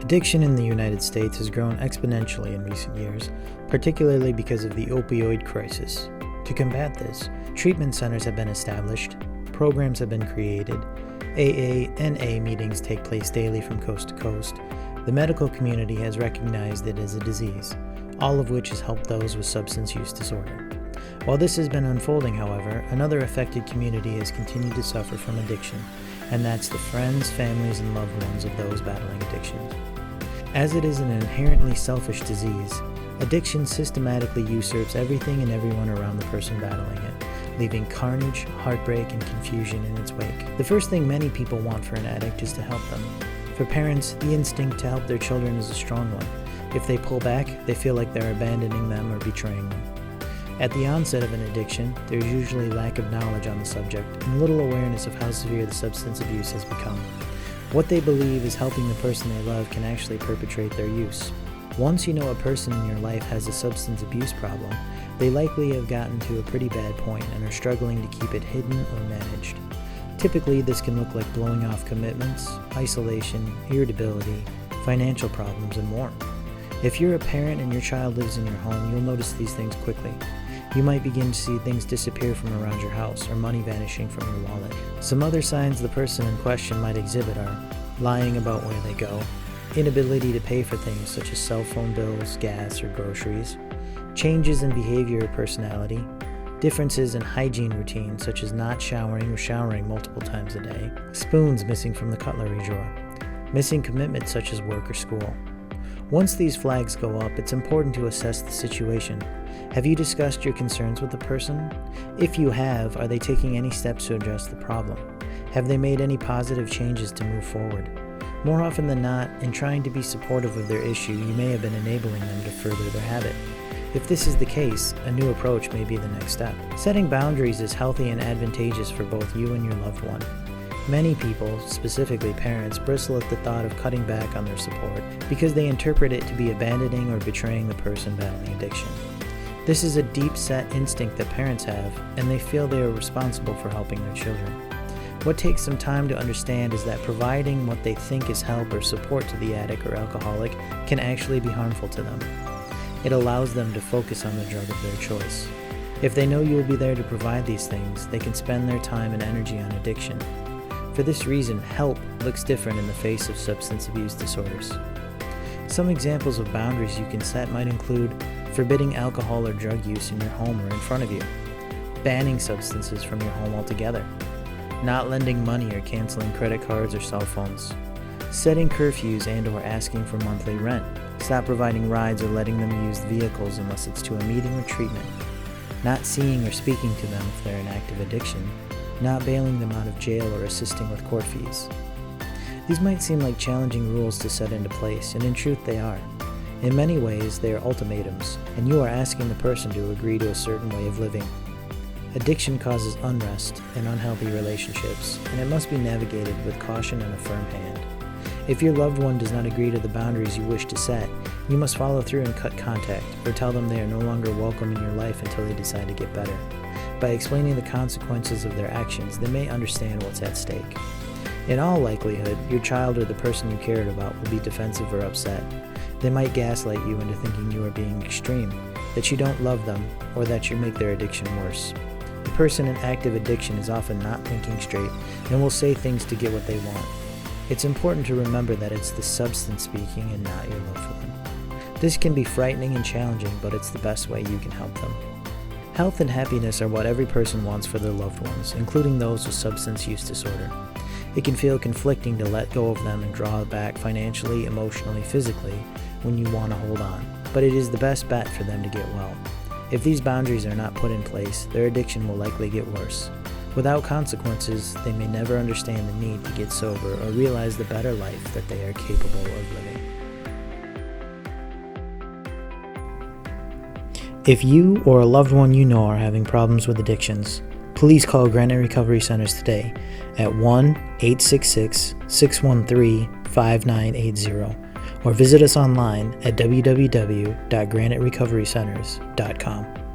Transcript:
Addiction in the United States has grown exponentially in recent years, particularly because of the opioid crisis. To combat this, treatment centers have been established, programs have been created, AA and NA meetings take place daily from coast to coast. The medical community has recognized it as a disease, all of which has helped those with substance use disorder. While this has been unfolding, however, another affected community has continued to suffer from addiction, and that's the friends, families, and loved ones of those battling addictions. As it is an inherently selfish disease, addiction systematically usurps everything and everyone around the person battling it, leaving carnage, heartbreak, and confusion in its wake. The first thing many people want for an addict is to help them. For parents, the instinct to help their children is a strong one. If they pull back, they feel like they're abandoning them or betraying them. At the onset of an addiction, there is usually lack of knowledge on the subject and little awareness of how severe the substance abuse has become. What they believe is helping the person they love can actually perpetrate their use. Once you know a person in your life has a substance abuse problem, they likely have gotten to a pretty bad point and are struggling to keep it hidden or managed. Typically, this can look like blowing off commitments, isolation, irritability, financial problems, and more. If you're a parent and your child lives in your home, you'll notice these things quickly. You might begin to see things disappear from around your house or money vanishing from your wallet. Some other signs the person in question might exhibit are lying about where they go, inability to pay for things such as cell phone bills, gas, or groceries, changes in behavior or personality, differences in hygiene routines such as not showering or showering multiple times a day, spoons missing from the cutlery drawer, missing commitments such as work or school. Once these flags go up, it's important to assess the situation. Have you discussed your concerns with the person? If you have, are they taking any steps to address the problem? Have they made any positive changes to move forward? More often than not, in trying to be supportive of their issue, you may have been enabling them to further their habit. If this is the case, a new approach may be the next step. Setting boundaries is healthy and advantageous for both you and your loved one. Many people, specifically parents, bristle at the thought of cutting back on their support because they interpret it to be abandoning or betraying the person battling addiction. This is a deep-set instinct that parents have, and they feel they are responsible for helping their children. What takes some time to understand is that providing what they think is help or support to the addict or alcoholic can actually be harmful to them. It allows them to focus on the drug of their choice. If they know you will be there to provide these things, they can spend their time and energy on addiction. For this reason, help looks different in the face of substance abuse disorders. Some examples of boundaries you can set might include forbidding alcohol or drug use in your home or in front of you, banning substances from your home altogether, not lending money or canceling credit cards or cell phones, setting curfews and or asking for monthly rent, stop providing rides or letting them use vehicles unless it's to a meeting or treatment, not seeing or speaking to them if they're in active addiction, not bailing them out of jail or assisting with court fees. These might seem like challenging rules to set into place, and in truth they are. In many ways, they are ultimatums, and you are asking the person to agree to a certain way of living. Addiction causes unrest and unhealthy relationships, and it must be navigated with caution and a firm hand. If your loved one does not agree to the boundaries you wish to set, you must follow through and cut contact, or tell them they are no longer welcome in your life until they decide to get better. By explaining the consequences of their actions, they may understand what's at stake. In all likelihood, your child or the person you cared about will be defensive or upset. They might gaslight you into thinking you are being extreme, that you don't love them, or that you make their addiction worse. The person in active addiction is often not thinking straight and will say things to get what they want. It's important to remember that it's the substance speaking and not your loved one. This can be frightening and challenging, but it's the best way you can help them. Health and happiness are what every person wants for their loved ones, including those with substance use disorder. It can feel conflicting to let go of them and draw back financially, emotionally, physically when you want to hold on, but it is the best bet for them to get well. If these boundaries are not put in place, their addiction will likely get worse. Without consequences, they may never understand the need to get sober or realize the better life that they are capable of living. If you or a loved one you know are having problems with addictions, please call Granite Recovery Centers today at 1-866-613-5980 or visit us online at www.graniterecoverycenters.com.